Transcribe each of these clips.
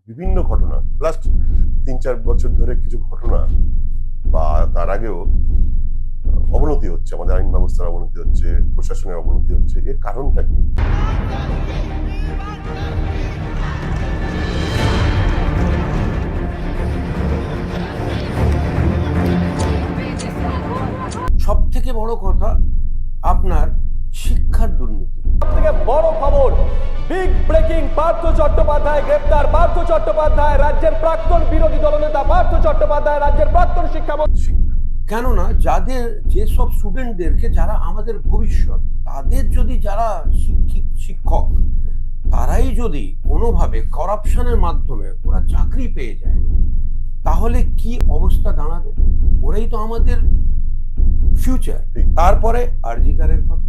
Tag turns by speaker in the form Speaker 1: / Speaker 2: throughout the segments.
Speaker 1: বিভিন্ন ঘটনা লাস্ট 3-4 বছর ধরে কিছু ঘটনা বা তার আগেও অবনতি হচ্ছে, আমাদের আইন ব্যবস্থার অবনতি হচ্ছে, প্রশাসনের অবনতি হচ্ছে। এর কারণটা কি?
Speaker 2: সব থেকে বড় কথা আপনার শিক্ষার দুর্নীতি।
Speaker 3: সবথেকে বড় খবর, বিগ ব্রেকিং, পার্থ চট্টোপাধ্যায় গ্রেপ্তার। পার্থ চট্টোপাধ্যায় রাজ্যের প্রাক্তন বিরোধী দলনেতা, পার্থ চট্টোপাধ্যায় রাজ্যের প্রাক্তন শিক্ষামন্ত্রী।
Speaker 2: কেননা যাদের যেসব স্টুডেন্টদেরকে যারা আমাদের ভবিষ্যৎ, তাদের যদি যারা শিক্ষক তারাই যদি কোনোভাবে করাপশনের মাধ্যমে ওরা চাকরি পেয়ে যায়, তাহলে কি অবস্থা দাঁড়াবে? ওরাই তো আমাদের ফিউচার। তারপরে আরজিকারের ঘটনা,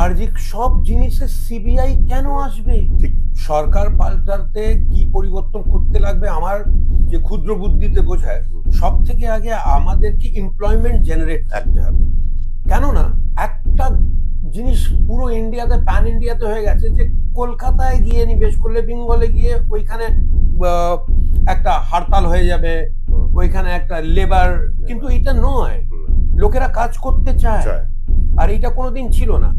Speaker 2: আরজি সব জিনিসে সিবিআই কেন আসবে?
Speaker 1: ঠিক।
Speaker 2: সরকার পাল্টাতে কি পরিবর্তন করতে লাগবে আমার যে ক্ষুদ্র বুদ্ধিতে বোঝায়, সব থেকে আগে আমাদেরকে এমপ্লয়মেন্ট জেনারেট করতে হবে। কেননা একটা জিনিস পুরো ইন্ডিয়াতে, প্যান ইন্ডিয়াতে হয়ে গেছে যে কলকাতায় গিয়ে নিবেশ করলে, বেঙ্গলে গিয়ে ওইখানে একটা হরতাল হয়ে যাবে, ওইখানে একটা লেবার, কিন্তু এটা নয়, লোকেরা কাজ করতে চায়, আর এটা কোনোদিন ছিল না।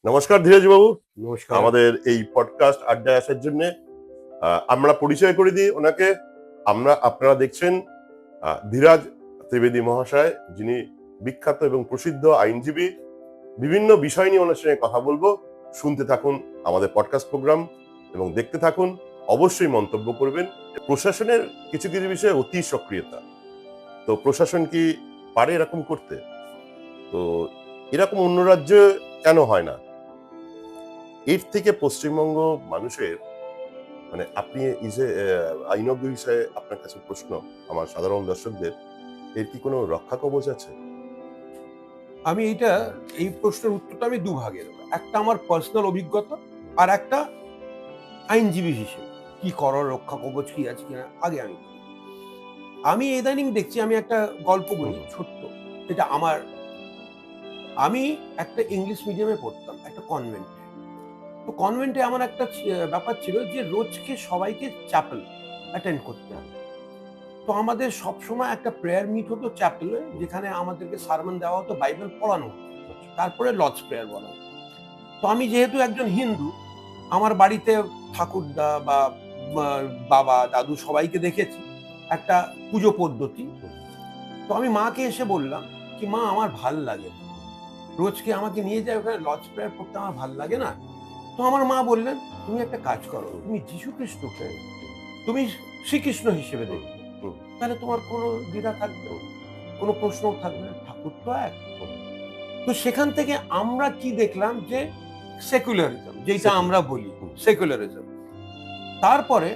Speaker 1: নমস্কার ধীরাজ বাবু,
Speaker 2: নমস্কার।
Speaker 1: আমাদের এই পডকাস্ট আড্ডায় আসার জন্য আমরা পরিচয় করে দিই ওনাকে। আপনারা দেখছেন ধীরাজ ত্রিবেদী মহাশয়, যিনি বিখ্যাত এবং প্রসিদ্ধ আইনজীবী। বিভিন্ন বিষয় নিয়ে ওনার সঙ্গে কথা বলবো। শুনতে থাকুন আমাদের পডকাস্ট প্রোগ্রাম এবং দেখতে থাকুন। অবশ্যই মন্তব্য করবেন। প্রশাসনের কিছু কিছু বিষয়ে অতি সক্রিয়তা, তো প্রশাসন কি পারে এরকম করতে? তো এরকম অন্য রাজ্যে কেন হয় না? এর থেকে পশ্চিমবঙ্গ মানুষের, মানে আপনি আইনজ্ঞ হিসেবে আপনার কাছে প্রশ্ন, আমার সাধারণ দর্শকদের, এর কি কোনো রক্ষা কবচ আছে?
Speaker 2: আমি এই প্রশ্নের উত্তরটা আমি দুভাগে দেবো। একটা আমার পার্সোনাল অভিজ্ঞতা, আর একটা আইনজীবী হিসেবে কি করার রক্ষা কবচ কি আছে কিনা। আগে আমি ইদানিং দেখছি, আমি একটা গল্প বলি ছোট্ট। এটা আমি একটা ইংলিশ মিডিয়ামে পড়তাম, একটা কনভেন্টে। তো কনভেন্টে আমার একটা ব্যাপার ছিল যে রোজকে সবাইকে চ্যাপেল অ্যাটেন্ড করতে হবে। তো আমাদের সবসময় একটা প্রেয়ার মিট হতো চ্যাপেলে, যেখানে আমাদেরকে সারমন দেওয়া হতো, বাইবেল পড়ানো হতো, তারপরে লর্ডস প্রেয়ার বলা হতো। তো আমি যেহেতু একজন হিন্দু, আমার বাড়িতে ঠাকুরদা বা বাবা দাদু সবাইকে দেখেছি একটা পুজো পদ্ধতি। তো আমি মাকে এসে বললাম কি, মা আমার ভাল লাগে না, রোজকে আমাকে নিয়ে যায় ওখানে লর্ডস প্রেয়ার করতে, আমার ভাল লাগে না। তো আমার মা বললেন, তুমি একটা কাজ করো, তুমি যীশু খ্রিস্টকে তুমি শ্রীকৃষ্ণ হিসেবে দেখবে, তাহলে তোমার কোনো দ্বিধা থাকবে না, কোনো প্রশ্ন থাকবে না, ঠাকুর তো এক। তো সেখান থেকে আমরা কি দেখলাম যে সেকুলারিজম, যেটা আমরা বলি সেকুলারিজম, তারপরে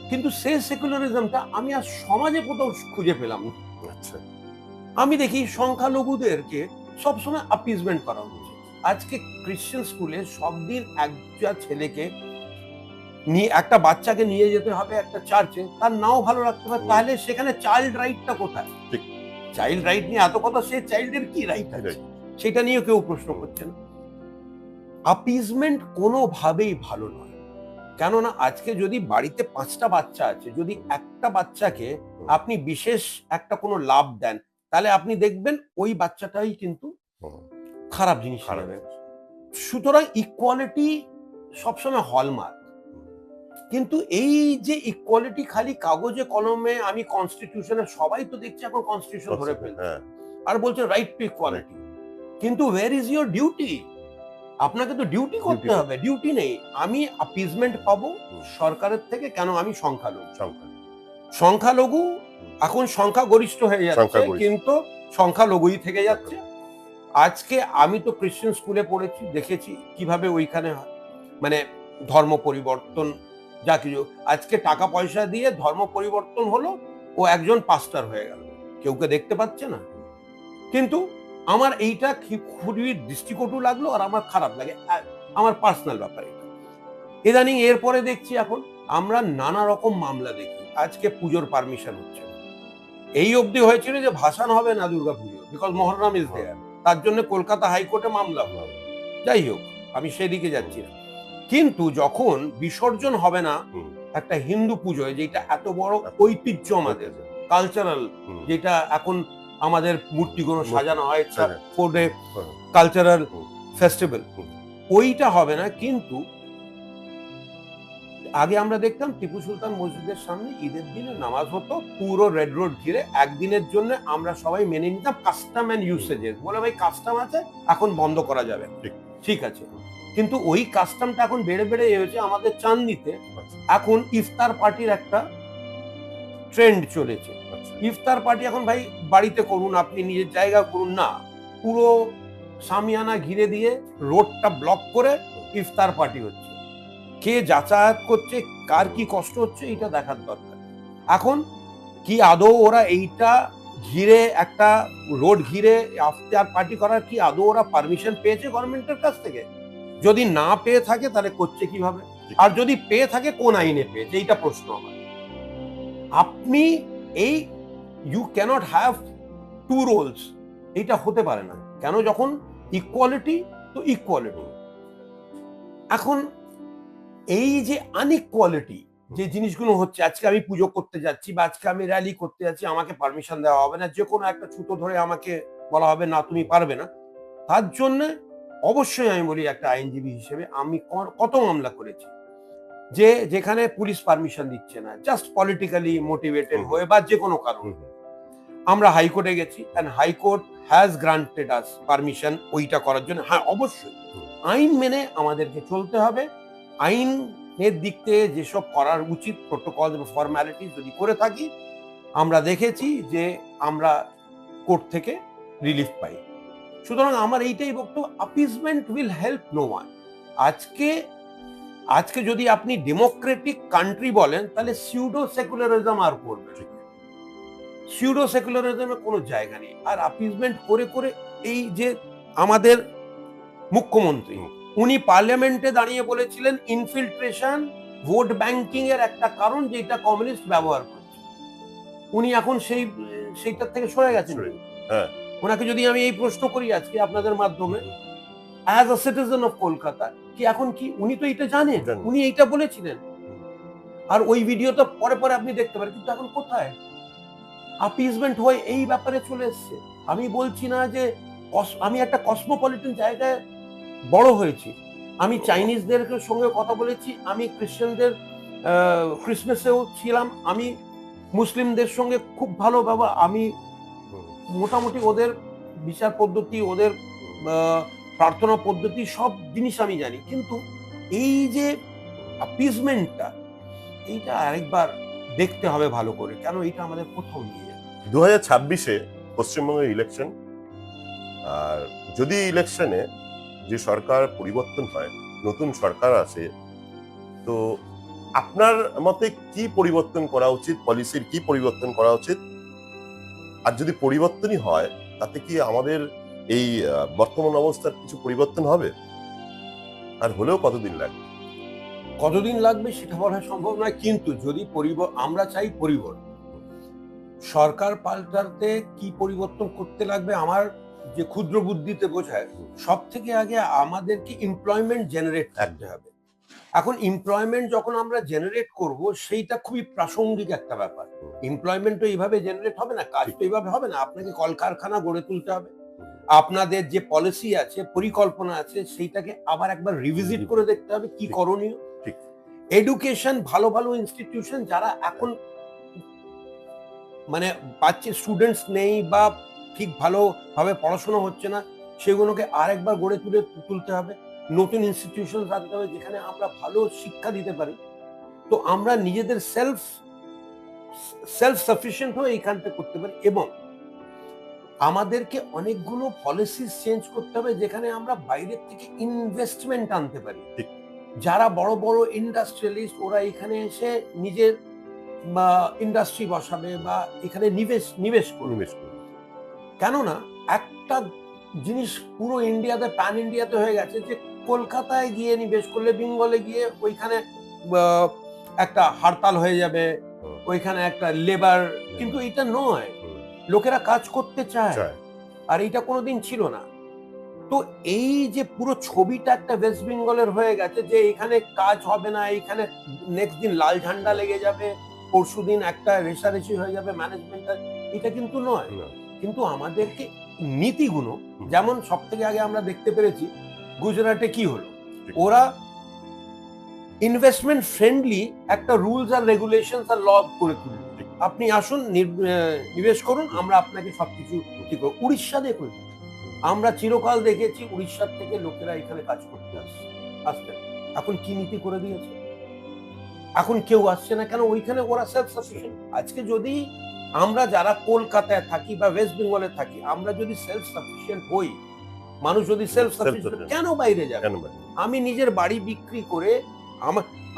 Speaker 2: কিন্তু সেই সেকুলারিজমটা আমি আর সমাজে কোথাও খুঁজে পেলাম না।
Speaker 1: আচ্ছা,
Speaker 2: আমি দেখি সংখ্যালঘুদেরকে সবসময় অ্যাপিজমেন্ট করা হচ্ছে। আজকে খ্রিশ্চান স্কুলে সব দিন একটা ছেলেকে নিয়ে, একটা বাচ্চাকে নিয়ে যেতে হবে একটা চার্চে, তার নাও ভালো রাখতে হবে, তাহলে সেখানে চাইল্ড রাইটটা কোথায়?
Speaker 1: ঠিক।
Speaker 2: চাইল্ড রাইট নিয়ে এত কথা, সে চাইল্ডের কি রাইট আছে সেটা নিয়ে কেউ প্রশ্ন করছে না। অ্যাপিজমেন্ট কোনোভাবেই ভালো নয়। কেননা আজকে যদি বাড়িতে 5টা বাচ্চা আছে, যদি একটা বাচ্চাকে আপনি বিশেষ একটা কোনো লাভ দেন, তাহলে আপনি দেখবেন ওই বাচ্চাটাই কিন্তু খারাপ জিনিস হবে। সুতরাং ইকুয়ালিটি সবসময় হলমার্ক, কিন্তু এই যে ইকুয়ালিটি খালি কাগজে কলমে, আমি কনস্টিটিউশনে, সবাই তো দেখছি এখন কনস্টিটিউশন ধরে ফেলছে আর বলছে রাইট টু ইকুয়ালিটি, কিন্তু ওয়্যার ইজ ইউর ডিউটি? আপনাকে তো ডিউটি করতে হবে, ডিউটি নেই। আমি অ্যাপিজমেন্ট পাবো সরকারের থেকে, কেন? আমি সংখ্যালঘু এখন সংখ্যাগরিষ্ঠ হয়ে যাচ্ছে, কিন্তু সংখ্যালঘুই থেকে যাচ্ছে। আজকে আমি তো খ্রিশ্চান স্কুলে পড়েছি, দেখেছি কিভাবে ওইখানে মানে ধর্ম পরিবর্তন, যা কিছু আজকে টাকা পয়সা দিয়ে ধর্ম পরিবর্তন হলো, ও একজন পাস্টার হয়ে গেল, কেউকে দেখতে পাচ্ছে না। কিন্তু আমার এইটা খুবই দৃষ্টিকটু লাগলো, আর আমার খারাপ লাগে, আমার পার্সোনাল ব্যাপার এটা। ইদানিং এরপরে দেখছি এখন আমরা নানা রকম মামলা দেখি। আজকে পুজোর পারমিশন হচ্ছে না, এই অবধি হয়েছিল যে ভাসান হবে না দুর্গা পুজো, বিকজ মহরম ইজ দেয়ার, তার জন্য কলকাতা হাইকোর্টে মামলা হবে। যাই হোক, আমি সেদিকে যাচ্ছি না। কিন্তু যখন বিসর্জন হবে না
Speaker 1: হুম।
Speaker 2: একটা হিন্দু পুজোয়, যেটা এত বড় ঐতিহ্য আমাদের, কালচারাল,
Speaker 1: হুম।
Speaker 2: যেটা এখন আমাদের মূর্তিগুলো সাজানো হয়
Speaker 1: সাজানো।
Speaker 2: ফোর্ডে
Speaker 1: হুম।
Speaker 2: কালচারাল
Speaker 1: হুম।
Speaker 2: ফেস্টিভ্যাল,
Speaker 1: হুম।
Speaker 2: ওইটা হবে না। কিন্তু আগে আমরা দেখতাম টিপু সুলতান মসজিদের সামনে ঈদের দিনে নামাজ হতো, পুরো রেড রোড ঘিরে। একদিনের জন্য আমরা সবাই মেনে নিতাম কাস্টম অ্যান্ড ইউসেজেস, বলে ভাই কাস্টম আছে, এখন বন্ধ করা যাবে না।
Speaker 1: ঠিক।
Speaker 2: ঠিক আছে, কিন্তু ওই কাস্টমটা এখন বেড়ে বেড়ে হয়েছে আমাদের চাঁদনিতে।
Speaker 1: আচ্ছা,
Speaker 2: এখন ইফতার পার্টির একটা ট্রেন্ড চলেছে।
Speaker 1: আচ্ছা।
Speaker 2: ইফতার পার্টি এখন ভাই বাড়িতে করুন, আপনি নিজের জায়গা করুন না, পুরো সামিয়ানা ঘিরে দিয়ে রোডটা ব্লক করে ইফতার পার্টি হচ্ছে। কে যাতায়াত করছে, কার কি কষ্ট হচ্ছে, এটা দেখার দরকার। এখন কি আদৌ ওরা এইটা ঘিরে একটা রোড ঘিরে ইফতার পার্টি করার কি আদৌ ওরা পারমিশন পেয়েছে গভর্নমেন্টের কাছ থেকে? যদি না পেয়ে থাকে তাহলে করছে কিভাবে? আর যদি পেয়ে থাকে কোন আইনে পেয়েছে, এইটা প্রশ্ন আমার। আপনি এই you cannot have two roles, এইটা হতে পারে না। কেন? যখন ইকুয়ালিটি তো ইকুয়ালিটি। এখন এই যে আনইকুয়ালিটি যে জিনিসগুলো হচ্ছে, আজকে আমি পুজো করতে যাচ্ছি বা আজকে আমি র্যালি করতে যাচ্ছি, আমাকে পারমিশন দেওয়া হবে না, যে কোনো একটা ছুতো ধরে আমাকে বলা হবে না তুমি পারবে না। তার জন্য অবশ্যই আমি বলি, একটা আইনজীবী হিসেবে আমি কত মামলা করেছি যে যেখানে পুলিশ পারমিশন দিচ্ছে না, জাস্ট পলিটিক্যালি মোটিভেটেড হয়ে বা যে কোনো কারণে, আমরা হাইকোর্টে গেছি and high court has granted us permission ওইটা করার জন্য। হ্যাঁ, অবশ্যই আইন মেনে আমাদেরকে চলতে হবে। আইনের দিক থেকে যেসব করার উচিত প্রোটোকল এবং ফর্মালিটি যদি করে থাকি, আমরা দেখেছি যে আমরা কোর্ট থেকে রিলিফ পাই। সুতরাং আমার এইটাই বক্তব্য, appeasement will help no one. আজকে যদি আপনি ডেমোক্রেটিক কান্ট্রি বলেন, তাহলে সিউডো সেকুলারিজম আর করবে, সিউডো সেকুলারিজমের কোনো জায়গা নেই। আর অ্যাপিজমেন্ট করে করে এই যে আমাদের মুখ্যমন্ত্রী, উনি পার্লামেন্টে দাঁড়িয়ে বলেছিলেন ইনফিল্ট্রেশন ভোট ব্যাংকিং এর একটা কারণ, যেটা কমিউনিস্ট ব্যবহার করছে। উনি এখন সেইটার থেকে সরে গেছেন।
Speaker 1: হ্যাঁ।
Speaker 2: ওনাকে যদি আমি এই প্রশ্ন করি আজকে আপনাদের মাধ্যমে, as a citizen of Kolkata, কি এখন কি উনি তো এটা জানেন, উনি এইটা বলেছিলেন, আর ওই ভিডিওটা পরে পরে আপনি দেখতে পারেন, কিন্তু এখন কোথায় অ্যাপিজমেন্ট হয়ে এই ব্যাপারে চলে এসছে? আমি বলছি না যে আমি একটা কসমোপলিটন জায়গায় বড় হয়েছি, আমি চাইনিজদের সঙ্গে কথা বলেছি, আমি খ্রিস্টানদের ক্রিসমাসেও ছিলাম, আমি মুসলিমদের সঙ্গে খুব ভালো ব্যবহার, আমি মোটামুটি ওদের বিচার পদ্ধতি, ওদের প্রার্থনা পদ্ধতি, সব জিনিস আমি জানি। কিন্তু এই যে অ্যাপিজমেন্টটা, এইটা আরেকবার দেখতে হবে ভালো করে, কেন এটা আমাদের কোথাও নিয়ে যাবে।
Speaker 1: 2026-এ পশ্চিমবঙ্গের ইলেকশন, আর যদি ইলেকশনে যে সরকার পরিবর্তন হয়, নতুন সরকার আসে, তো আপনার মতে কি পরিবর্তন করা উচিত, পলিসির কি পরিবর্তন করা উচিত? আর যদি পরিবর্তনই হয়, তাতে কি আমাদের এই বর্তমান অবস্থার কিছু পরিবর্তন হবে? আর হলেও কতদিন লাগবে?
Speaker 2: কতদিন লাগবে সেটা বলা সম্ভব নয়, কিন্তু যদি আমরা চাই পরিবর্তন, সরকার পাল্টাতে কি পরিবর্তন করতে লাগবে আমার যে ক্ষুদ্র বুদ্ধিতে বোঝায়, সব থেকে আগে আমাদেরকে এমপ্লয়মেন্ট জেনারেট করতে হবে। এখন এমপ্লয়মেন্ট যখন আমরা জেনারেট করব, সেইটা খুবই প্রাসঙ্গিক একটা ব্যাপার। এমপ্লয়মেন্ট তো এইভাবে জেনারেট হবে না, কাজ তো এইভাবে হবে না, আপনাকে কলকারখানা গড়ে তুলতে হবে। আপনাদের যে পলিসি আছে, পরিকল্পনা আছে, সেইটাকে আবার একবার রিভিজিট করে দেখতে হবে কি করণীয়। এডুকেশন, ভালো ভালো ইনস্টিটিউশন যারা এখন মানে পাচ্ছে স্টুডেন্টস নেই বা ঠিক ভালোভাবে পড়াশোনা হচ্ছে না, সেগুলোকে আরেকবার গড়ে তুলতে হবে। নতুন ইনস্টিটিউশন রাখতে হবে যেখানে আমরা ভালো শিক্ষা দিতে পারি। তো আমরা নিজেদের সেলফ সাফিসিয়েন্ট হয়ে এইখানটা করতে পারি, এবং আমাদেরকে অনেকগুলো পলিসি চেঞ্জ করতে হবে যেখানে আমরা বাইরের থেকে ইনভেস্টমেন্ট আনতে পারি। যারা বড় বড় ইন্ডাস্ট্রিয়ালিস্ট, ওরা এখানে এসে নিজের ইন্ডাস্ট্রি বসাবে বা এখানে নিবেশ করবে। কেননা একটা জিনিস পুরো ইন্ডিয়াতে, প্যান ইন্ডিয়াতে হয়ে গেছে যে কলকাতায় গিয়ে নিবেশ করলে, বেঙ্গলে গিয়ে ওইখানে একটা হরতাল হয়ে যাবে, ওইখানে একটা লেবার, কিন্তু এটা নয়, লোকেরা কাজ করতে চায়, আর এটা কোনোদিন ছিল না। তো এই যে পুরো ছবিটা একটা ওয়েস্ট বেঙ্গলের হয়ে গেছে যে এখানে কাজ হবে না, এখানে নেক্সট দিন লাল ঝান্ডা লেগে যাবে, পরশুদিন একটা রেষারেষি হয়ে যাবে ম্যানেজমেন্টের, এটা কিন্তু নয়।
Speaker 1: না।
Speaker 2: কিন্তু আমাদেরকে নীতিগুলো, যেমন সব থেকে আগে আমরা দেখতে পেরেছি গুজরাটে কি হলো,
Speaker 1: ঠিক।
Speaker 2: ওরা ইনভেস্টমেন্ট ফ্রেন্ডলি একটা রুলস আর রেগুলেশন আর ল করে তুলল।
Speaker 1: ঠিক।
Speaker 2: আপনি আসুন, নিবেশ করুন, আমরা আপনাকে সবকিছু ঠিক করব। উড়িষ্যা দেখুন, আমরা চিরকাল দেখেছি উড়িষ্যার থেকে লোকেরা এখানে কাজ করতে আসতেন। এখন কি নীতি করে দিয়েছে, এখন কেউ আসছে না কেন? ওইখানে ওরা সেলফ সাফিসিয়েন্ট। আজকে যদি আমরা যারা কলকাতায় থাকি বা ওয়েস্ট বেঙ্গলে থাকি, আমরা যদি সেলফ সাফিসিয়েন্ট হই, মানুষ যদি সেলফ সাফিসিয়েন্ট, কেন বাইরে যাবে?
Speaker 1: কেন ভাই?
Speaker 2: আমি নিজের বাড়ি বিক্রি করে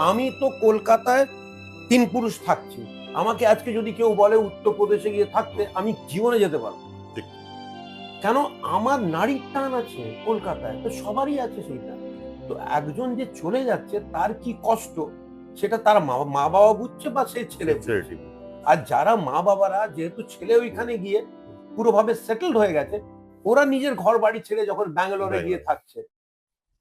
Speaker 2: আমি তো কলকাতায় 3 পুরুষ থাকছি, আমাকে আজকে যদি কেউ বলে উত্তরপ্রদেশে গিয়ে থাকতে, আমি জীবনে যেতে পারবো।
Speaker 1: ঠিক।
Speaker 2: কেন? আমার নারীর টান আছে কলকাতায়, তো সবারই আছে সেইটা। তো একজন যে চলে যাচ্ছে তার কি কষ্ট, সেটা তার মা বাবা বুঝছে বা সেই ছেলে বুঝছে।
Speaker 1: Sincerity।
Speaker 2: আর যারা মা বাবারা, যেহেতু ছেলে ওইখানে গিয়ে পুরোভাবে সেটেলড হয়ে গেছে, ওরা নিজের ঘর বাড়ি ছেড়ে যখন ব্যাঙ্গালোরে গিয়ে থাকছে,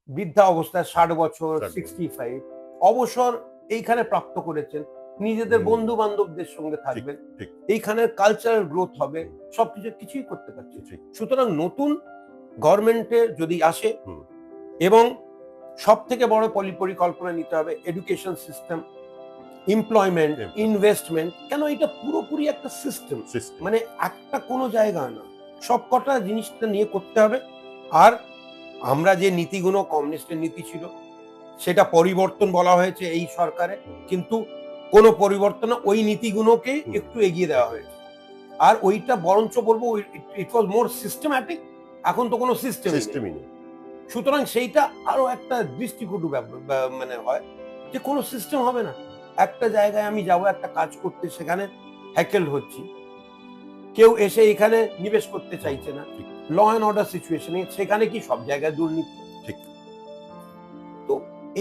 Speaker 2: বৃদ্ধা অবস্থায় 60 বছর 65 অবসর এইখানে প্রাপ্ত করেছেন, নিজেদের বন্ধু বান্ধবদের সঙ্গে থাকবেন,
Speaker 1: ঠিক।
Speaker 2: এইখানের কালচারাল গ্রোথ হবে, সবকিছু কিছুই করতে পারছে।
Speaker 1: ঠিক।
Speaker 2: সুতরাং নতুন গভর্নমেন্টে যদি আসে,
Speaker 1: হুম।
Speaker 2: এবং সব থেকে বড় পরিকল্পনা নিতে হবে এডুকেশন সিস্টেম, এমপ্লয়মেন্ট, ইনভেস্টমেন্ট। কেন? এটা পুরোপুরি একটা সিস্টেম, মানে একটা কোনো জায়গা না, সবকটা জিনিসটা নিয়ে করতে হবে। আর আমরা যে নীতিগুলো, কমিউনিস্টের নীতি ছিল, সেটা পরিবর্তন বলা হয়েছে এই সরকারে, কিন্তু কোনো পরিবর্তন না, ওই নীতিগুলোকে একটু এগিয়ে দেওয়া হয়েছে। আর ওইটা বরঞ্চ বলবো ইট ওয়াজ মোর সিস্টেম্যাটিক, এখন তো কোনো সিস্টেমই নেই। সুতরাং সেইটা আরো একটা দৃষ্টিকটু মানে হয় যে কোনো সিস্টেম হবে না। একটা জায়গায় আমি যাব একটা কাজ করতে, সেখানে হ্যাকেল হচ্ছি, কেউ এসে এখানে নিবেশ করতে চাইছে না, ল অ্যান্ড অর্ডার সিচুয়েশনে, সেখানে কি সব জায়গায় দুর্নীতি?
Speaker 1: ঠিক।
Speaker 2: তো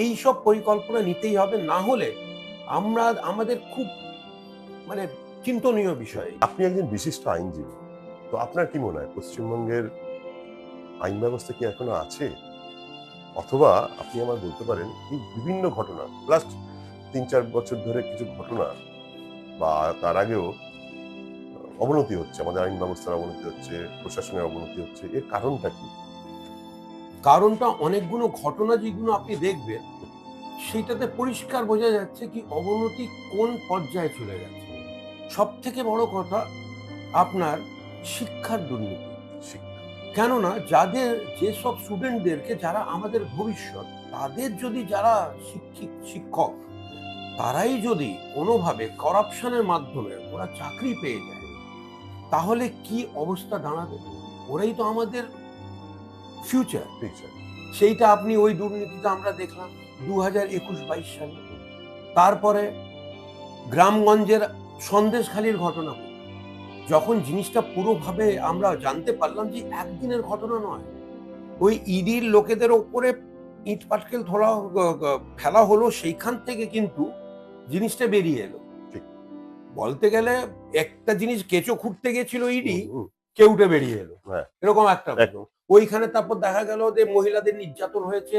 Speaker 2: এই সব পরিকল্পনা নিতেই হবে, না হলে আমাদের খুব মানে চিন্তনীয় বিষয়।
Speaker 1: আপনি একজন বিশিষ্ট আইনজীবী, তো আপনার কি মনে হয় পশ্চিমবঙ্গের আইন ব্যবস্থা কি এখনো আছে? অথবা আপনি আমার বলতে পারেন এই বিভিন্ন ঘটনা লাস্ট 3-4 বছর ধরে কিছু ঘটনা বা তার আগেও অবনতি হচ্ছে, আমাদের আইন ব্যবস্থার অবনতি হচ্ছে, প্রশাসনের অবনতি হচ্ছে, এর কারণটা কি?
Speaker 2: কারণটা অনেকগুলো ঘটনা যেগুলো আপনি দেখবেন, সেটাতে পরিষ্কার বোঝা যাচ্ছে কি অবনতি কোন পর্যায়ে চলে গেছে। সব থেকে বড় কথা আপনার শিক্ষার দুর্নীতি। কেননা যাদের, যেসব স্টুডেন্টদেরকে, যারা আমাদের ভবিষ্যৎ, তাদের যদি যারা শিক্ষক, তারাই যদি কোনোভাবে করাপশনের মাধ্যমে ওরা চাকরি পেয়ে যায়, তাহলে কি অবস্থা দাঁড়াবে? ওরাই তো আমাদের ফিউচার। সেইটা আপনি ওই দুর্নীতিটা আমরা দেখলাম 2021-22 সালে। তারপরে গ্রামগঞ্জের সন্দেশখালির ঘটনা, যখন জিনিসটা পুরোভাবে আমরা জানতে পারলাম যে একদিনের ঘটনা নয়, ওই ইডির লোকেদের ওপরে ইট পাটকেল ফেলা হলো, সেইখান থেকে কিন্তু জিনিসটা বেরিয়ে এলো। বলতে গেলে একটা জিনিস কেঁচো খুঁড়তে গেছিল ইডি, কেউটে বেরিয়ে এলো, এরকম একটা। ওইখানে তারপর দেখা গেল যে মহিলাদের নির্যাতন হয়েছে,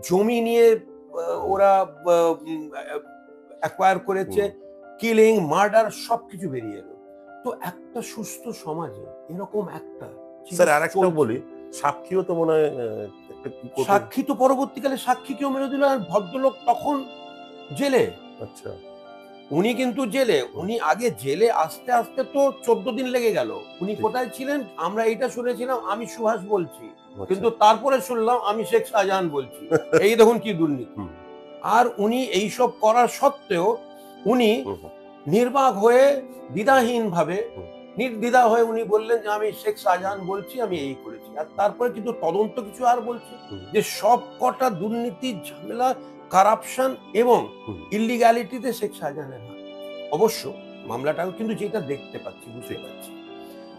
Speaker 2: জমি নিয়ে ওরা অ্যাকোয়ার করেছে, কিলিং, মার্ডার, সবকিছু বেরিয়ে এলো। তো একটা সুস্থ সমাজে এরকম একটা,
Speaker 1: স্যার আরেকটা বলি, সাক্ষীও তো মনে হয়
Speaker 2: সাক্ষী তো পরবর্তীকালে সাক্ষীকেও মেরে দিল, আর ভদ্রলোক তখন জেলে।
Speaker 1: আচ্ছা।
Speaker 2: উনি কিন্তু জেলে, উনি আগে জেলে আসতে আসতে তো 14 দিন লেগে গেল। উনি কোথায় ছিলেন? আমরা এইটা শুনেছিলাম আমি সুভাষ বলছি, কিন্তু তারপরে শুনলাম আমি শেখ শাহজাহান বলছি। এই দেখুন কি দুর্নীতি। আর উনি এইসব করার সত্ত্বেও উনি নির্বাক হয়ে, দ্বিধাহীন ভাবে, নির্দ্বিধা হয়ে উনি বললেন যে আমি শেখ শাহজাহান বলছি, আমি এই করেছি। আর তারপরে কিন্তু তদন্ত কিছু আর বলছে যে সব কটা দুর্নীতির ঝামেলা, কারাপশন এবং ইলিগ্যালিটিতে শেখ শাহজাহানের হাত। অবশ্য মামলাটাও কিন্তু যেটা দেখতে পাচ্ছি, বুঝতে পারছি।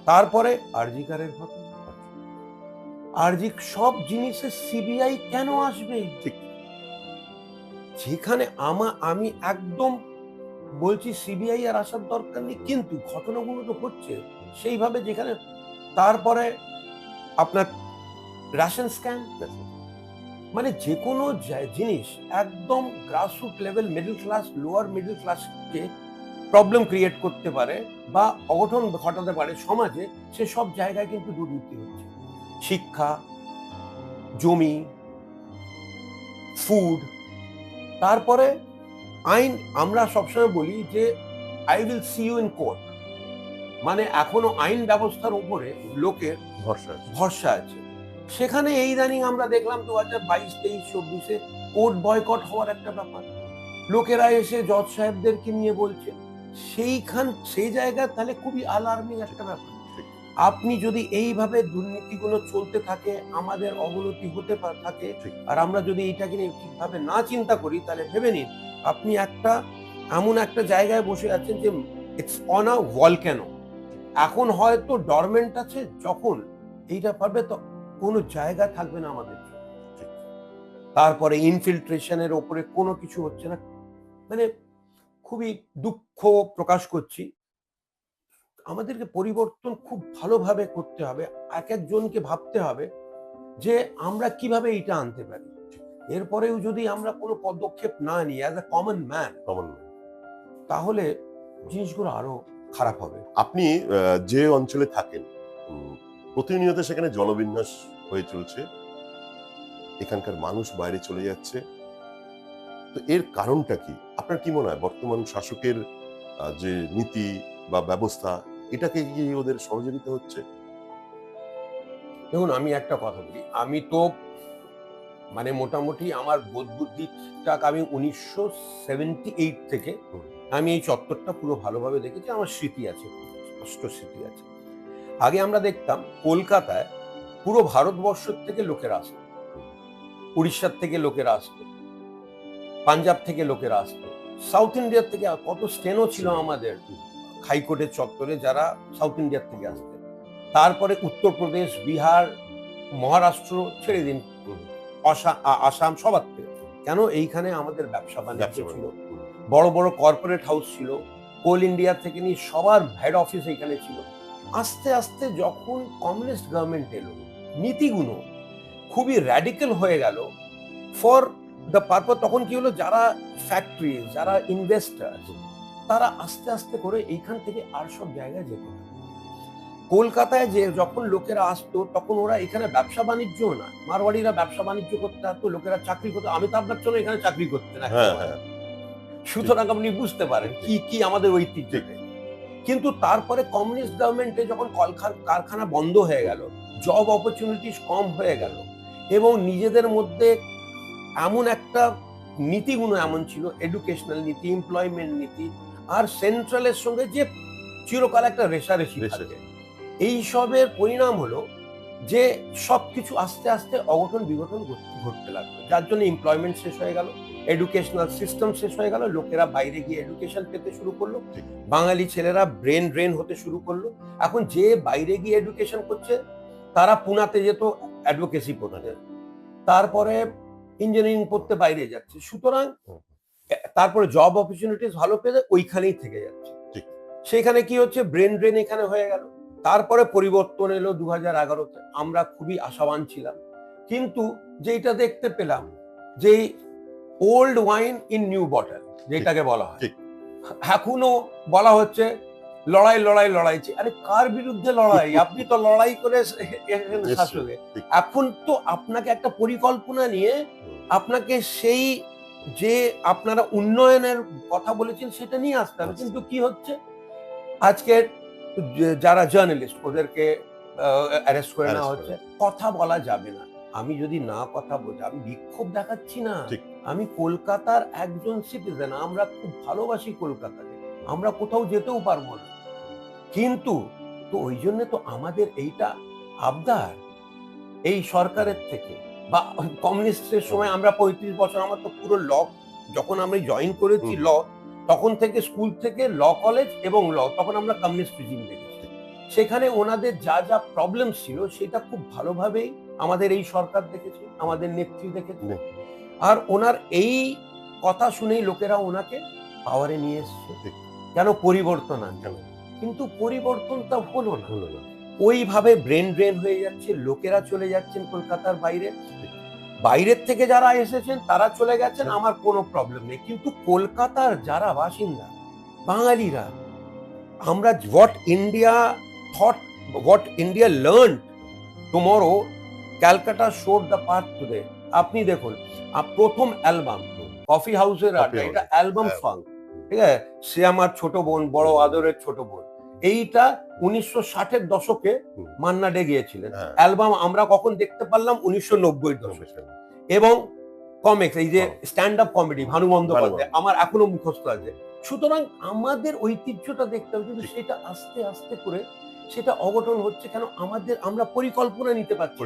Speaker 2: তারপরে আরজিকারের ঘটনা, আরজি, সব জিনিসে সিবিআই কেন আসবে? ঠিক, যেখানে আমি একদম বলছি সিবিআই আর আসার দরকার নেই, কিন্তু ঘটনাগুলো তো হচ্ছে সেইভাবে, যেখানে তারপরে আপনার রেশন স্ক্যাম, মানে যে কোনো জিনিস একদম grassroot level, middle class, lower middle ক্লাসকে প্রবলেম ক্রিয়েট করতে পারে বা অঘটন ঘটাতে পারে সমাজে, সে সব জায়গায় কিন্তু দুর্নীতি হচ্ছে। শিক্ষা, জমি, ফুড, তারপরে আইন। আমরা সবসময় বলি যে I will see you in court, মানে এখনো আইন ব্যবস্থার উপরে লোকের ভরসা আছে। সেখানে এই ইদানিং আমরা দেখলাম 2022, 23, 24-এ কোর্ট বয়কট হওয়ার একটা ব্যাপার, লোকেরা এসে জজ সাহেবদেরকে নিয়ে বলছে। সেই জায়গায় তাহলে খুবই অ্যালার্মিং একটা ব্যাপার। আপনি যদি এইভাবে দুর্নীতিগুলো চলতে থাকে, আমাদের অবনতি হতে থাকে, আর আমরা যদি এইটাকে নিয়ে ঠিকভাবে না চিন্তা করি, তাহলে ভেবে নিন আপনি এমন একটা জায়গায় বসে আছেন যে ইটস অন আ ভলক্যানো। এখন হয়তো ডরমেন্ট আছে, যখন এইটা পারবে তো কোনো জায়গা থাকবে না আমাদের। তারপরে ইনফিল্ট্রেশনের ওপরে কোনো কিছু হচ্ছে না, মানে খুবই দুঃখ প্রকাশ করছি। আমাদেরকে পরিবর্তন খুব ভালোভাবে করতে হবে, এক একজনকে ভাবতে হবে যে আমরা কিভাবে এইটা আনতে পারি। এরপরেও যদি আমরা কোনো পদক্ষেপ না নিই অ্যাজ এ কমন ম্যান, তাহলে জিনিসগুলো আরো খারাপ হবে।
Speaker 1: আপনি যে অঞ্চলে থাকেন, প্রতিনিয়ত সেখানে জনবিন্যাস হয়ে চলছে, এখানকার মানুষ বাইরে চলে যাচ্ছে, তো এর কারণটা কি? আপনার কি মনে হয় বর্তমান শাসকের যে নীতি বা ব্যবস্থা, এটাকে কি ওদের সহযোগিতা হচ্ছে?
Speaker 2: দেখুন, আমি একটা কথা বলি, আমি তো মানে মোটামুটি আমার বোধ বুদ্ধিটা আমি 1978 থেকে আমি এই চত্বরটা পুরো ভালোভাবে দেখেছি, আমার স্মৃতি আছে, স্পষ্ট স্মৃতি আছে। আগে আমরা দেখতাম কলকাতায় পুরো ভারতবর্ষ থেকে লোকেরা আসতো, উড়িষ্যার থেকে লোকেরা আসতো, পাঞ্জাব থেকে লোকেরা আসতো, সাউথ ইন্ডিয়ার থেকে কত স্টেনও ছিল আমাদের হাইকোর্টের চত্বরে যারা সাউথ ইন্ডিয়ার থেকে আসতেন। তারপরে উত্তরপ্রদেশ, বিহার, মহারাষ্ট্র, ছেড়ে দিন, আসাম, সবার থেকে। কেন? এইখানে আমাদের ব্যবসা বাণিজ্য ছিল, বড় বড় কর্পোরেট হাউস ছিল, কোল ইন্ডিয়া থেকে নিয়ে সবার হেড অফিস এখানে ছিল। আস্তে আস্তে যখন কমিউনিস্ট গভর্নমেন্ট এলো, নীতিগুলো খুবই র্যাডিক্যাল হয়ে গেল ফর দ্য পারপাস, তখন কি হলো, যারা ফ্যাক্টরি, যারা ইনভেস্টার, তারা আস্তে আস্তে করে এইখান থেকে আর সব জায়গায় যেত। কলকাতায় যে যখন লোকেরা আসতো, তখন ওরা এখানে ব্যবসা বাণিজ্য না, মারওয়াড়িরা ব্যবসা বাণিজ্য করতে আসতো, লোকেরা চাকরি করতো। আমি তো আপনার জন্য এখানে চাকরি করতে না, সুতরাং আপনি বুঝতে পারেন কি কি আমাদের ঐতিহ্য। কিন্তু তারপরে কমিউনিস্ট গভর্নমেন্টে যখন কারখানা বন্ধ হয়ে গেল, জব অপরচুনিটিস কম হয়ে গেল, এবং নিজেদের মধ্যে এমন একটা নীতিগুলো এমন ছিল, এডুকেশনাল নীতি, এমপ্লয়মেন্ট নীতি, আর সেন্ট্রালের সঙ্গে যে চিরকাল একটা রেষারেষি থাকে, এইসবের পরিণাম হলো যে সবকিছু আস্তে আস্তে অঘটন বিঘটন ঘটতে লাগলো, যার জন্য এমপ্লয়মেন্ট শেষ হয়ে গেল, এডুকেশনাল সিস্টেম শেষ হয়ে গেল, লোকেরা বাইরে গিয়ে এডুকেশন পেতে শুরু করলো, বাঙালি ছেলেরা ব্রেন ড্রেন হতে শুরু করলো। এখন যে বাইরে গিয়ে এডুকেশন করছে, তারা পুনাতে যেত অ্যাডভোকেসি পড়তে, তারপরে ইঞ্জিনিয়ারিং পড়তে বাইরে যাচ্ছে, সুতরাং তারপরে জব অপরচুনিটিস ভালো পেলে ওইখানেই থেকে যাচ্ছে। সেখানে কি হচ্ছে, ব্রেন ড্রেন এখানে হয়ে গেল। তারপরে পরিবর্তন এলো 2011-তে, আমরা খুবই আশাবান ছিলাম, কিন্তু যেটা দেখতে পেলাম যে old wine in new bottle যেটাকে বলা হয়, এখনো বলা হচ্ছে লড়াই লড়াই লড়াই। আরে কার বিরুদ্ধে লড়াই? আপনি তো লড়াই করে শাসকে। এখন তো আপনাকে একটা পরিকল্পনা নিয়ে আপনাকে সেই যে আপনারা উন্নয়নের কথা বলেছেন সেটা নিয়ে আসতে হবে। কিন্তু কি হচ্ছে, আজকে যারা জার্নালিস্ট ওদেরকে অ্যারেস্ট করে নেওয়া হচ্ছে, কথা বলা যাবে না। আমি যদি না কথা বলি, আমি বিক্ষোভ দেখাচ্ছি না, আমি কলকাতার একজন সিটিজেন, আমরা খুব ভালোবাসি কলকাতাকে, আমরা কোথাও যেতেও পারবো না, কিন্তু তো ওই জন্য তো আমাদের এইটা আবদার এই সরকারের থেকে, বা কমিউনিস্টের সময় আমরা 35 বছর, আমার তো পুরো ল, যখন আমরা জয়েন করেছি ল, তখন থেকে স্কুল থেকে ল কলেজ এবং ল, তখন আমরা কমিউনিস্ট রিজিম দেখেছি। সেখানে ওনাদের যা যা প্রবলেম ছিল সেটা খুব ভালোভাবেই আমাদের এই সরকার দেখেছে, আমাদের নেত্রী দেখেছে, আর ওনার এই কথা শুনেই লোকেরা ওনাকে পাওয়ারে নিয়ে এসছে। কেন? পরিবর্তন আনতে। কিন্তু পরিবর্তনটা হলো না। ওইভাবে ব্রেন ড্রেন হয়ে যাচ্ছে, লোকেরা চলে যাচ্ছেন কলকাতার বাইরে, বাইরের থেকে যারা এসেছেন তারা চলে গেছেন, আমার কোনো প্রবলেম নেই। কিন্তু কলকাতার যারা বাসিন্দা বাঙালিরা, আমরা what India thought, what India learn tomorrow, Calcutta showed the path today. আপনি দেখুন প্রথম অ্যালবাম কফি হাউসের আড্ডা, এটা অ্যালবাম সং, ঠিক আছে, সে আমার ছোট বোন, বড় আদরের ছোট বোন, এইটা 1960-এর দশকে মান্না ডে গিয়েছিলেন। অ্যালবাম আমরা কখন দেখতে পারলাম? 1990-এর দশকে। এবং কমিক্স, এই যে stand up comedy, Bhanu Bandyopadhyay আমার এখনো মুখস্থ আছে। সুতরাং আমাদের ঐতিহ্যটা দেখতে হবে, কিন্তু সেটা আস্তে আস্তে করে সেটা অঘটন হচ্ছে কেন? আমরা পরিকল্পনা নিতে পারছি,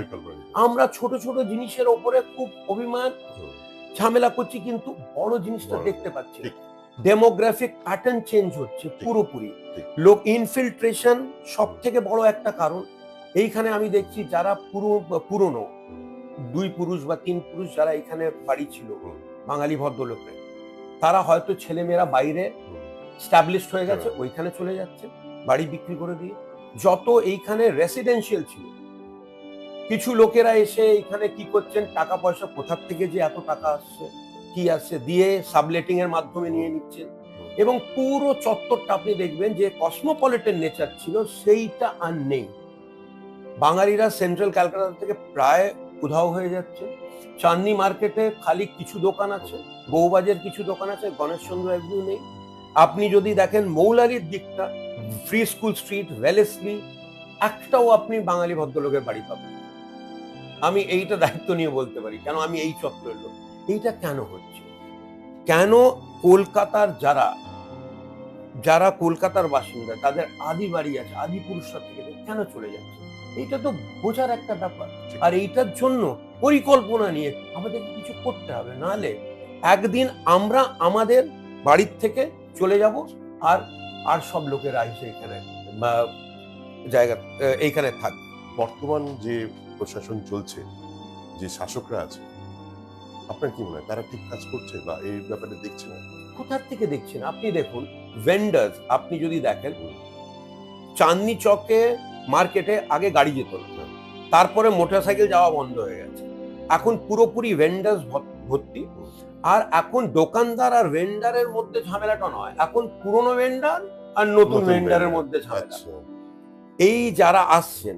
Speaker 2: আমরা ছোট ছোট জিনিসের ওপরে খুব অভিমান ঝামেলা করছি, কিন্তু বড় জিনিসটা দেখতে পাচ্ছি। ডেমোগ্রাফিক প্যাটার্ন চেঞ্জ হচ্ছে পুরোপুরি, লোক ইনফিল্ট্রেশন সব থেকে বড় একটা কারণ। এইখানে আমি দেখছি যারা পুরনো 2 পুরুষ বা 3 পুরুষ যারা এখানে বাড়ি ছিল, বাঙালি ভদ্রলোকের, তারা হয়তো ছেলেমেয়েরা বাইরে স্টাবলিশড হয়ে গেছে, ওইখানে চলে যাচ্ছে বাড়ি বিক্রি করে দিয়ে। যত এইখানে রেসিডেন্সিয়াল ছিল, কিছু লোকেরা এসে এখানে কি করছেন, টাকা পয়সা কোথার থেকে যে এত টাকা আসছে, কি আসছে দিয়ে সাবলেটিং এর মাধ্যমে নিয়ে নিচ্ছেন। এবং পুরো চত্বরটা আপনি দেখবেন যে কসমোপলিটন নেচার ছিল, সেইটা আর নেই। বাঙালিরা সেন্ট্রাল ক্যালকাটা থেকে প্রায় উধাও হয়ে যাচ্ছে। চাঁদনি মার্কেটে খালি কিছু দোকান আছে, বউবাজের কিছু দোকান আছে, গণেশচন্দ্র এভিনিউ নেই। আপনি যদি দেখেন মৌলালির দিকটা, ফ্রি স্কুল স্ট্রিট, ওয়েলেসলি, একটাও আপনি বাঙালি ভদ্রলোকের বাড়ি পাবেন। আমি এইটা দায়িত্ব নিয়ে বলতে পারি, কেন আমি এই চত্বরের লোক। এইটা কেন হচ্ছে? কেন কলকাতার যারা কলকাতার বাসিন্দা, তাদের আদি বাড়ি আছে, আদি পুরুষরা থেকে কেন চলে যাচ্ছে? এইটা তো বোঝার একটা ব্যাপার। আর এইটার জন্য পরিকল্পনা নিয়ে আমাদের কিছু করতে হবে, নাহলে একদিন আমরা আমাদের বাড়ির থেকে চলে যাব, আর সব লোকেরা এসে এখানে জায়গা এইখানে থাকবে।
Speaker 1: বর্তমান যে প্রশাসন চলছে, যে শাসকরা আছে, আপনার কি মনে হয় তারা ঠিক কাজ করছে বা এই ব্যাপারে দেখছে না?
Speaker 2: কোথার থেকে দেখছেন? আপনি দেখুন ভেন্ডার্স, আপনি যদি দেখেন চাঁদনি চকে মার্কেটে আগে গাড়ি যেত না, তারপরে মোটরসাইকেল যাওয়া বন্ধ হয়ে গেছে, এখন পুরোপুরি ভেন্ডার্স ভর্তি। আর এখন দোকানদার আর ভেন্ডারের মধ্যে ঝামেলাটা নয়, এখন পুরনো ভেন্ডার আর নতুন ভেন্ডারের মধ্যে ঝামেলা। এই যারা আসছেন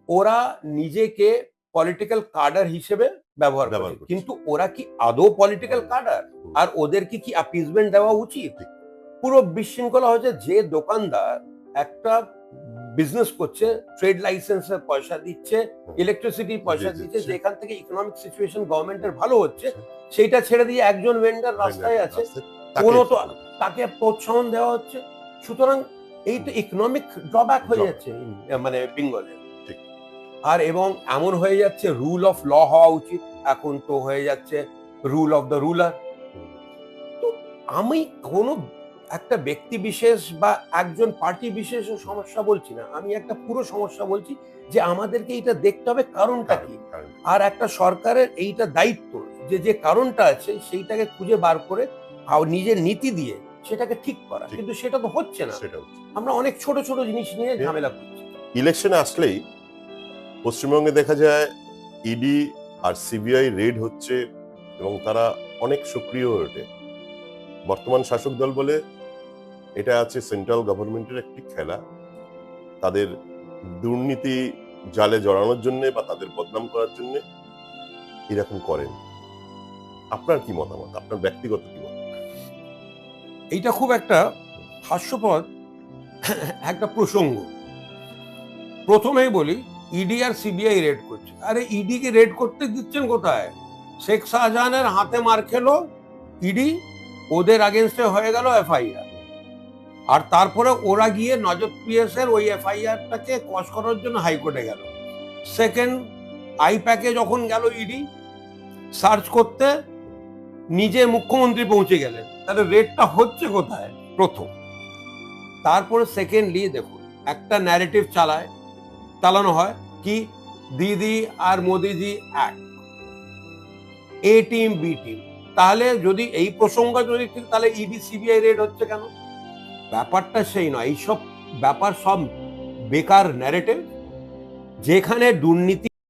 Speaker 2: ওরা নিজেকে পলিটিক্যাল কাডার হিসেবে ব্যবহার করে, কিন্তু ওরা কি আদৌ পলিটিক্যাল কাডার? আর ওদেরকে কি অ্যাপিজমেন্ট দেওয়া উচিত? পুরো বিশৃঙ্খলা হচ্ছে। যে দোকানদার একটা বিজনেস করছে, ট্রেড লাইসেন্সের পয়সা দিচ্ছে, ইলেকট্রিসিটি পয়সা দিচ্ছে, যেখান থেকে ইকোনমিক সিচুয়েশন গভর্নমেন্টের ভালো হচ্ছে, সেইটা ছেড়ে দিয়ে একজন ভেন্ডার রাস্তায় আছে, কোনো তো তাকে প্রোৎসাহন দেওয়া হচ্ছে। সুতরাং এই তো ইকোনমিক ড্রব্যাক হয়ে যাচ্ছে মানে বেঙ্গলে। আর এবং এমন হয়ে যাচ্ছে রুল অফ ল হওয়া উচিত, এখন তো হয়ে যাচ্ছে রুল অফ দ্য রুলার। তো আমি কোনো একটা ব্যক্তি বিশেষ বা একজন পার্টি বিশেষের সমস্যা বলছি না, আমি একটা পুরো সমস্যা বলছি যে আমাদেরকে এটা দেখতে হবে কারণটা কি। আর একটা সরকারের এইটা দায়িত্ব যে কারণটা আছে সেইটাকে খুঁজে বার করে নিজের নীতি দিয়ে সেটাকে ঠিক করা, কিন্তু সেটা তো হচ্ছে না। আমরা অনেক ছোট ছোট জিনিস নিয়ে ঝামেলা করছি।
Speaker 1: ইলেকশন আসলেই পশ্চিমবঙ্গে দেখা যায় ইডি আর সিবিআই রেড হচ্ছে এবং তারা অনেক সক্রিয় হয়ে ওঠে। বর্তমান শাসক দল বলে এটা আছে সেন্ট্রাল গভর্নমেন্টের একটি খেলা, তাদের দুর্নীতি জালে জড়ানোর জন্য বা তাদের বদনাম করার জন্য এরকম করেন। আপনার কি মতামত, আপনার ব্যক্তিগত কি মতামত?
Speaker 2: এইটা খুব একটা হাস্যপদ একটা প্রসঙ্গ। প্রথমেই বলি, ইডি আর সিবিআই রেড করছে। আরে ইডি কে রেড করতে দিচ্ছেন কোথায়? শেখ শাহজাহানের হাতে মার খেলো ইডি, ওদের আগেনস্টে হয়ে গেল এফআইআর, আর তারপরে ওরা গিয়ে নজর পিএসের ওই এফআইআরটাকে কস করার জন্য হাইকোর্টে গেল। সেকেন্ড আইপ্যাকে যখন গেল ইডি সার্চ করতে, নিজে মুখ্যমন্ত্রী পৌঁছে গেলেন, তাহলে রেডটা হচ্ছে কোথায়? প্রথম। তারপরে সেকেন্ডলি দেখুন, একটা ন্যারেটিভ চালানো হয় কি দিদি আর মোদিজি এক, এ টিম বি টিম। তাহলে যদি এই প্রসঙ্গ যদি ঠিক, তাহলে ইডি সিবিআই রেড হচ্ছে কেন? ব্যাপারটা সেই নয়, এইসব ব্যাপার সব বেকার ন্যারেটিভ। যেখানে দুর্নীতি